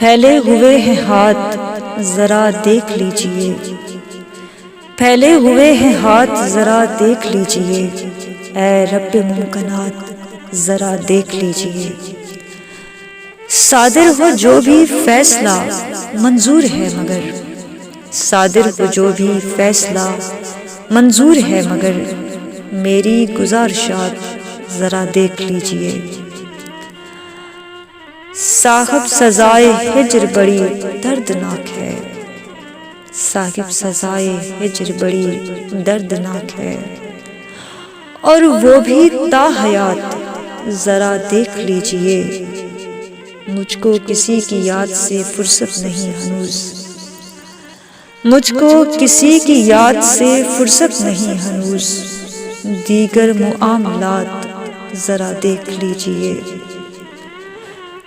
پھیلے ہوئے ہیں ہاتھ ذرا دیکھ لیجئے، پھیلے ہوئے ہیں ہاتھ ذرا دیکھ لیجئے، اے رب ممکنات ذرا دیکھ لیجئے۔ صادر ہو جو بھی فیصلہ منظور ہے مگر، صادر ہو جو بھی فیصلہ منظور ہے مگر، میری گزارشات ذرا دیکھ لیجئے۔ صاحب سزائے ہجر بڑی دردناک ہے، صاحب سزائے ہجر بڑی دردناک ہے، اور وہ بھی تا حیات ذرا دیکھ لیجئے۔ مجھ کو کسی کی یاد سے فرصت نہیں ہنوز، مجھ کو کسی کی یاد سے فرصت نہیں ہنوز، دیگر معاملات ذرا دیکھ لیجئے۔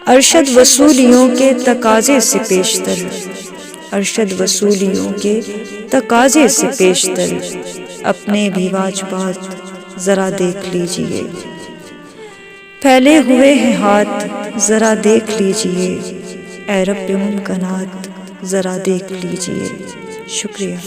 ارشد وصولیوں کے تقاضے سے پیشتر، ارشد وصولیوں کے تقاضے سے پیشتر، اپنے بھی واجبات ذرا دیکھ لیجئے۔ پھیلے ہوئے ہیں ہاتھ ذرا دیکھ لیجئے، اے رب ممکنات ذرا دیکھ لیجئے۔ شکریہ۔